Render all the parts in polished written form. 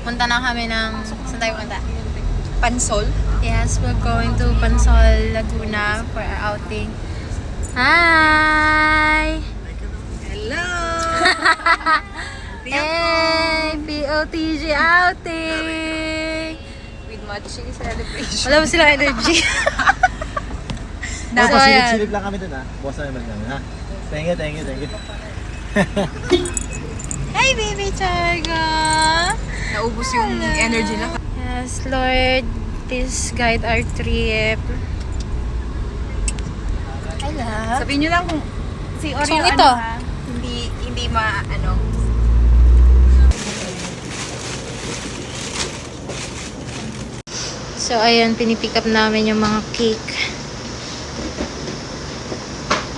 Pupunta na kami ng... Saan tayo pupunta? Pansol? Yes, we're going to Pansol, Laguna for our outing. Hi! Hello! Hey! POTG outing! With matching celebration. Wala ba silang energy? So, pasilip-silip lang kami dun ha. Boss naman kami ha. Thank you. Hey, baby Charga! Naubos yung energy lang. Yes, Lord, please guide our trip. I love. Sabihin nyo lang kung si Oreo So, ano ito. ha, hindi ano. So, ayan, pinipick up namin yung mga cake.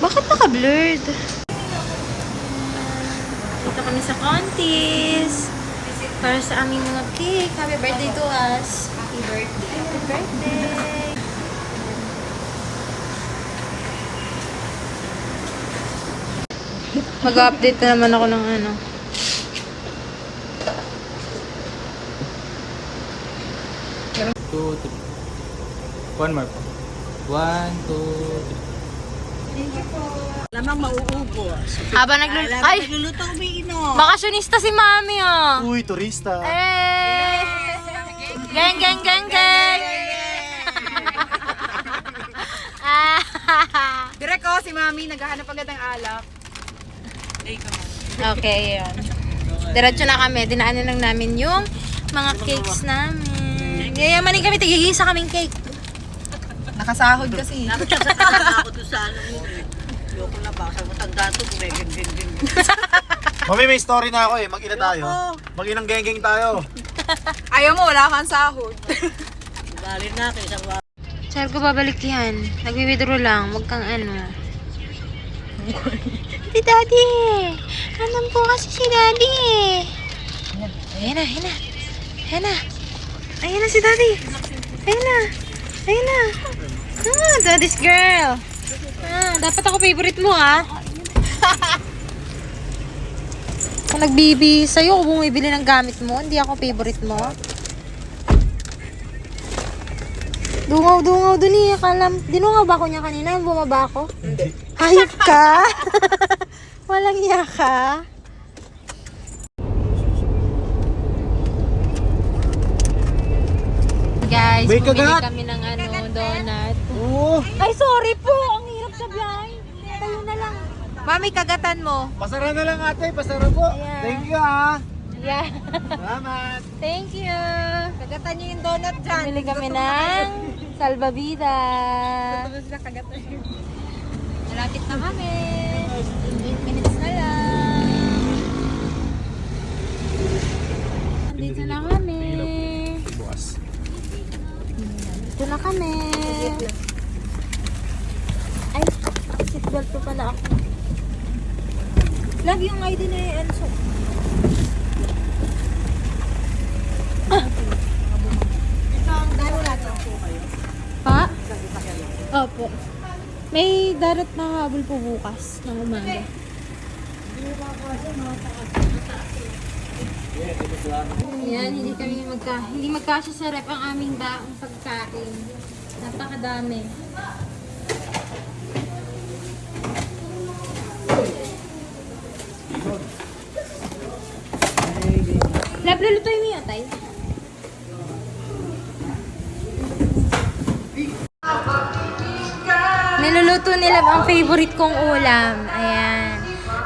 Bakit naka-blurred? Dito kami sa Contis. Para sa aming mga cake. Happy birthday to us. Happy birthday. Happy birthday. Mag-update na naman ako ng ano. Two, three. One more po. 1, 2, 3. Lamang mauubos. Habang Ay! Nagluluto umiinom. Bakasyonista si Mami, oh! Uy, turista. Eh! Geng, geng, geng, geng! Direk ko, si Mami naghahanap agad ng alak. Okay, yun. Diretso na kami. Dinaanan lang namin yung mga cakes namin. Yayamanin kami, tigigisa kaming cake. Nakasahod kasi. Ako doon sa ano mo. Ayoko na ba? Sa matanda to, geng. Mami, may story na ako eh. Mag-ina tayo. Mag-inang geng-geng tayo. Ayaw mo, wala kang sahod. Galing na kayo sa mga. Saan ko babalik yan? Nagwi-withdraw lang. Huwag kang ano. Si Daddy! Alam po kasi si Daddy eh. Ayan na. Ayan na si Daddy. Ayan na. Ah, Daddy's girl. Ah, dapat ako favorite mo ha. Kung nagbibi sa'yo, kung bumibili ng gamit mo, hindi ako favorite mo. Dungaw dun eh. Dinungaw ba ako niya kanina? Bumaba ako? Hindi. Hayop ka? Walang iya ka? Guys, May bumili kagat! kami ng donut. Oo. Ay, sorry po! Ang hirap sa blind. Tayo na lang. Mami, kagatan mo. Pasara na lang ate. Pasara po. Ayan. Thank you ha. Yeah. Salamat. Thank you. Kagatan nyo yung donut dyan. Bumili kami ng salbabida. Kagatan. Malapit na kami. 8 minutes na lang. Dito na kami. Bukas. Dito na kami. Ay, seatbelt po pala ako. Love yung ID na yung Enso. Pa? Opo. May darat na habol po bukas ng umaga. Ayan, hindi magkasya sa rep ang aming daang pagkain. Napakadami. Lab, lulutoy mo yun, tay? Niluluto nila ang favorite kong ulam. Ayan.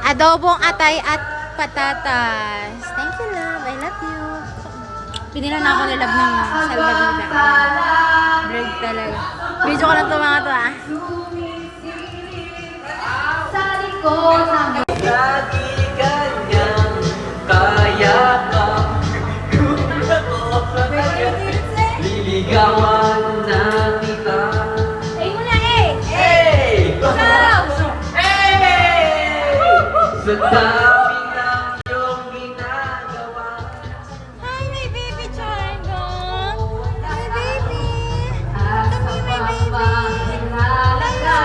Adobong atay at patatas. Thank you, love. I love you. Pinila na ako ni love ng salbabida. Bread talaga. Video ko lang ito mga to ah. Lagi kanyang kaya ka. Liligawan na kita. Ay mo na eh! Hey! Go! Hey! Sa dami ng iyong ginagawa. Hi, my baby Chargon! My baby! Come here, my baby! Lala!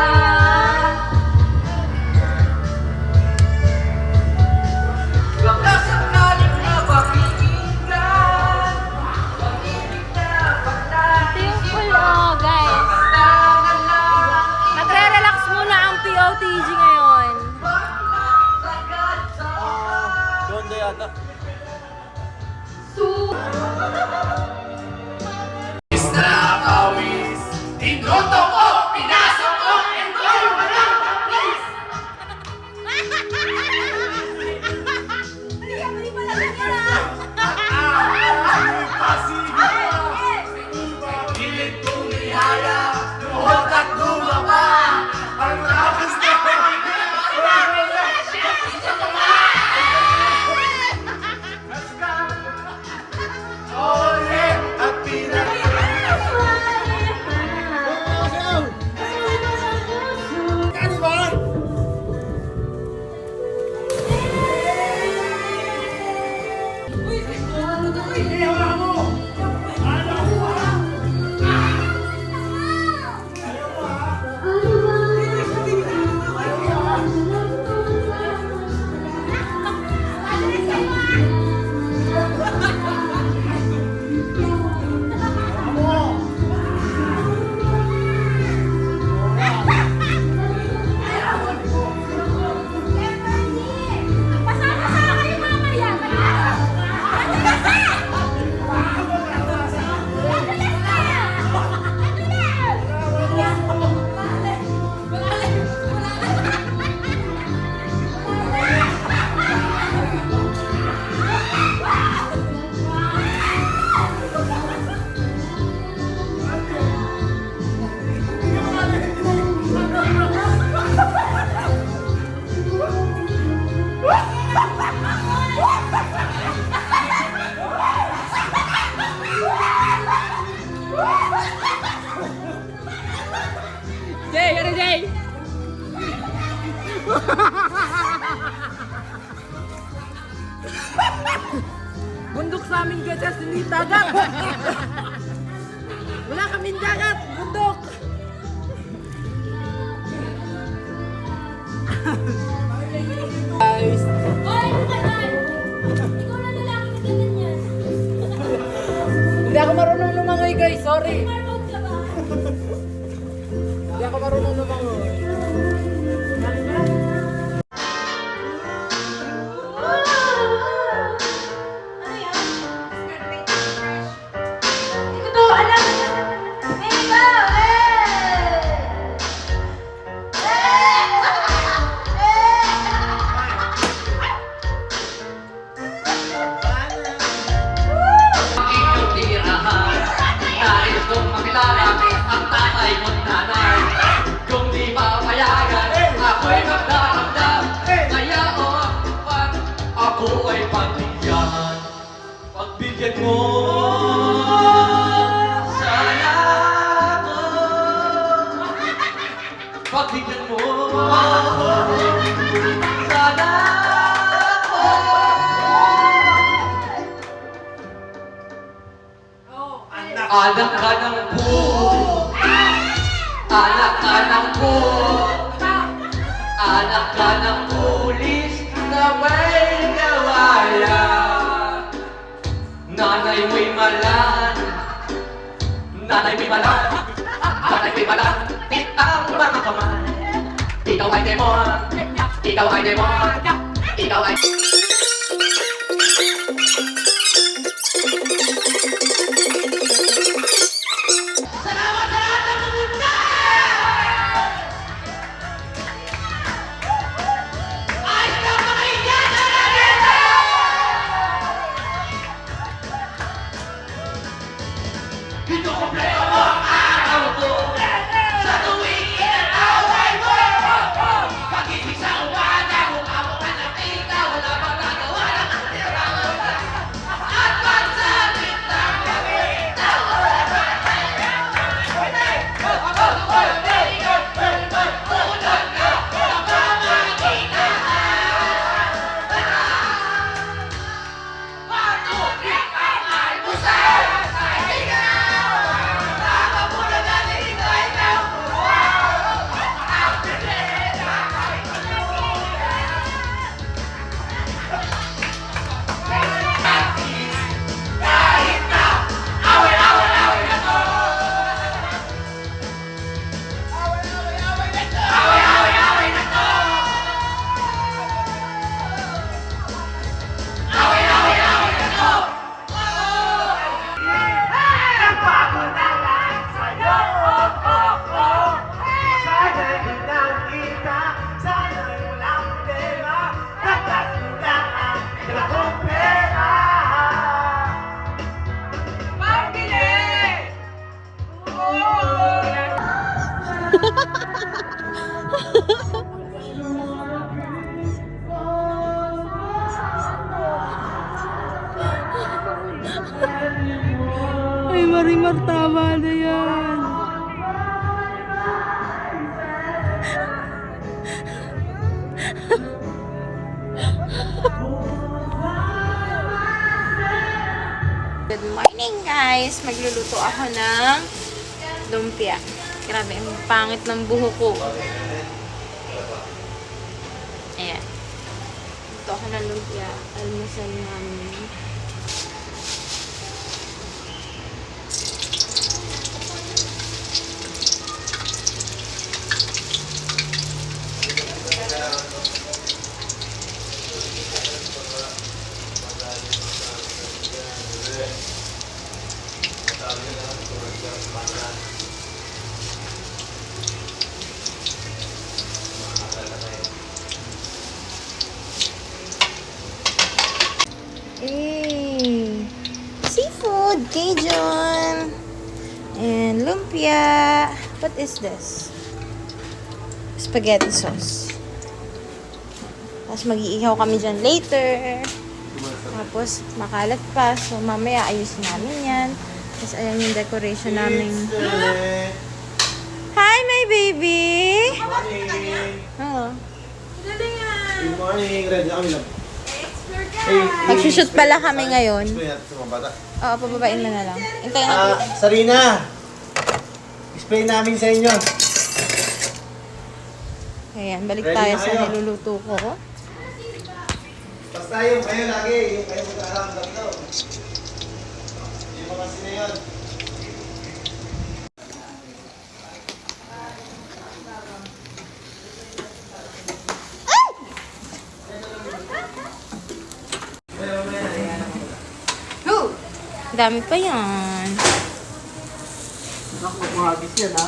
Baka sakaling na baka Bundok sa amin kasi hindi dagat. Wala kaming dagat, bundok. Guys. Hindi ako marunong lumangoy guys, sorry. Hindi ako marunong lumangoy. Pagbigyan mo sana ako. Pagbigyan mo sana ako. Anak ka ng po. Anak ka ng po. Anak ka ng pulis na may kawala. Nanay mo'y malan. Nanay mo'y malan. Nanay mo'y malan. Ang mga kamay. Ikaw ay demon. Ikaw ay demon. Ikaw ay... At Ay, Marimar, tama na yan. Good morning, guys. Magluluto ako ng lumpia. Grabe, ang pangit ng buhok ko. Ayan. Luto ako ng lumpia. Almusal namin. Seafood, Cajun, and lumpia. What is this? Spaghetti sauce. Tapos mag-iihaw kami dyan later. Tapos makalat pa. So mamaya ayusin namin yan. Tapos ayan yung decoration namin. Hi, my baby! Hello. Good morning. Ready na kami lang. Nagsushoot pala kami ngayon. Explain natin sa mga bata. Oo, pababain mo na lang. Hintayin natin. Sarina! Explain namin sa inyo. Ayan, balik Ready tayo na sa kayo? niluluto ko. Basta yung kayo lagi. Yung kayo magkakaramdam daw. Yung mga sina yun. Dami pa yan. Naku, buhagis yan ha.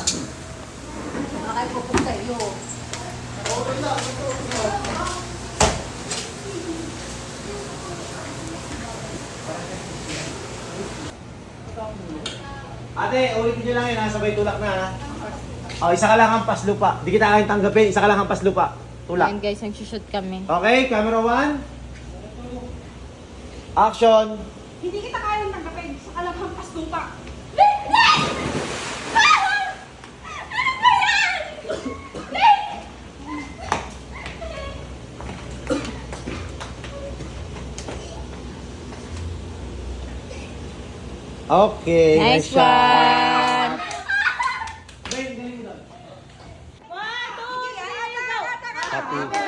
Ate, ulitin nyo lang yun ha, sabay tulak na ha. O, isa ka lang ang paslupa. Di kita kayang tanggapin, isa ka lang ang paslupa. Tulak. Ayan guys, nagsushoot kami. Okay, camera 1. Action. Hindi kita kayang tanggapin sa kalabang lupa. Okay, Nice shot. one! Happy.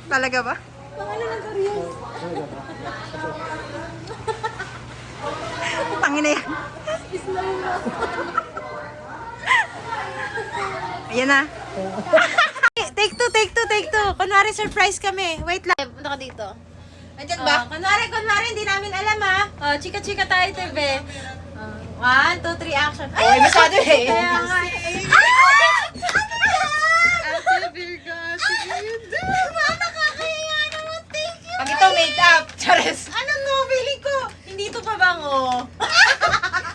Talaga ba? Tangin na yan. Ayan na. Take two, take two, take two. Kunwari surprise kami. Wait lang. Punta ka dito. Andyan ba? Kunwari, hindi namin alam ha. Chika-chika tayo, Tebe. 1, 2, 3, action. Ay, masyado eh. Kaya nga. Pag ito, makeup. Chares. Ano to? Feeling ko. Hindi to pabango.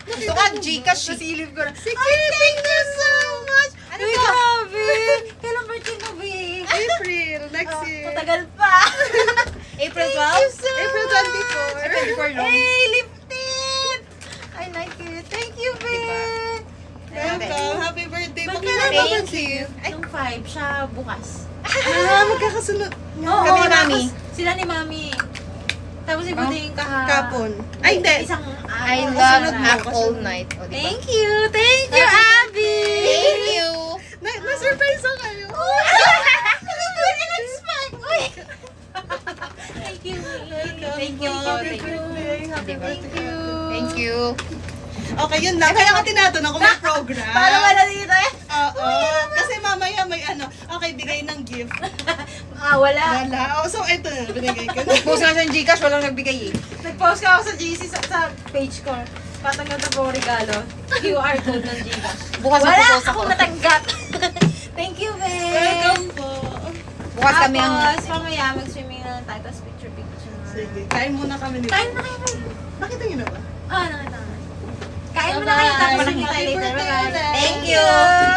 Gusto ka, Gcash. Nasilip ko na. Sige, thank you so much. Ano Uy, to? grabe. Kailan birthday mo, Bi? April, next year. Matagal pa. April 12? Thank you so April 24. much. 24 long. Hey, lift it. I like it. Thank you, Bi. Welcome. Happy birthday. Magkailan ba Thank birthday? Yung 5, siya bukas. Magkakasunod. Oo, Kami ni Mami. Sila ni Mami. Tapos ibigay yung Kapon. Ay, hindi. Isang I love kasunod mo. apple night. O, diba? Thank you, Abby. Thank you. Na-surprise ako kayo. Thank you. Thank you. Thank you. Thank you. Okay, yun lang. Kaya ka tinatanong kung may program. Paano wala dito eh? Oo. Kasi mamaya may ano. Okay, bigay ng gift. Wala. Wala. Oh, so ito na, binigay ko na. Post nga sa Gcash, walang nagbigay eh. Nag-post ka ako sa GC sa page ko. Patanggap na po regalo. QR code ng Gcash. Bukas Wala magpo-post akong natanggap. Thank you, babe. Welcome po. Bukas kami ang... Tapos, mamaya mag-swimming na lang tayo. Tapos picture-picture. Sige, kain muna kami nito. Kain na kayo, babe. Nakita niyo na ba? Nakita na. Kain mo na kayo. Tapos Bye-bye. nakita tayo later. Bye-bye. Thank you!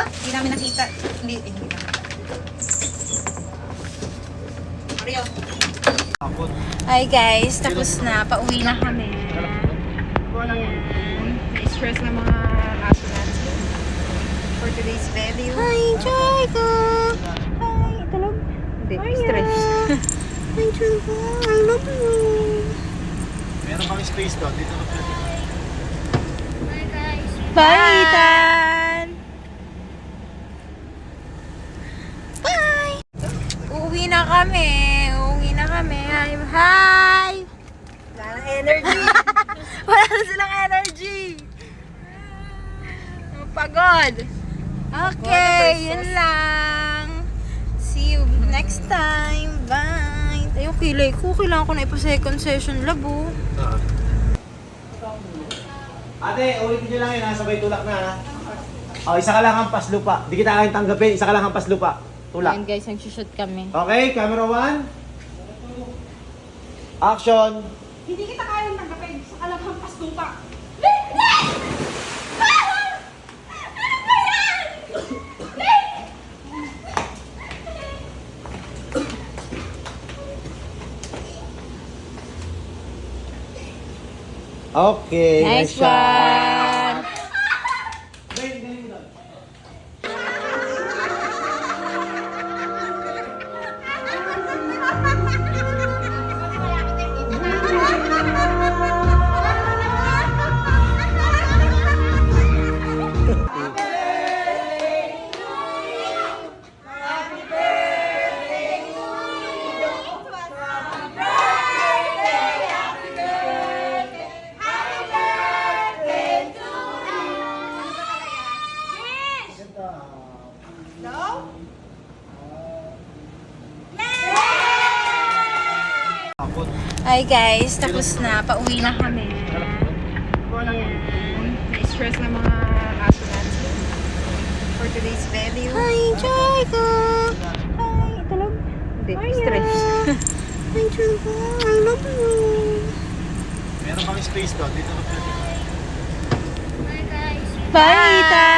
Hindi namin nakita. Hindi namin. Mario. Hi guys, tapos na. Pauwi na kami. Na-stress na mga aso natin. For today's value. Hi, Jaika! Hi, tulog? Hindi, stress. Hi, Jaika. I love you. Meron kami space doon. Dito na pwede. Bye, Tan! Bye! Uuwi na kami. Hi! Hi! Wala nang energy. Wala na silang energy. Pagod. Okay, yun lang. See you next time. Bye. Ay, yung kilay ko. Kailangan ko na ipa-second session labo. Ate, ulitin nyo lang yun ha. Sabay tulak na ha. Isa ka lang hampas lupa. Di kita kayong tanggapin. Isa ka lang hampas lupa. Tulak. Ayan guys, nag-shoot kami. Okay, camera 1. Action. Hindi kita kayang tanggapin sa kalabang lupa. Okay, Nice shot. one! Hi guys, tapos na. Pauwi na kami. Na-stress na mga aso natin. For today's value. Hi, Jaika! Hi, tulog? Hindi, stress. Hi, Jaika. I love you. Meron kami space doon. Dito na pwede. Bye, Tan!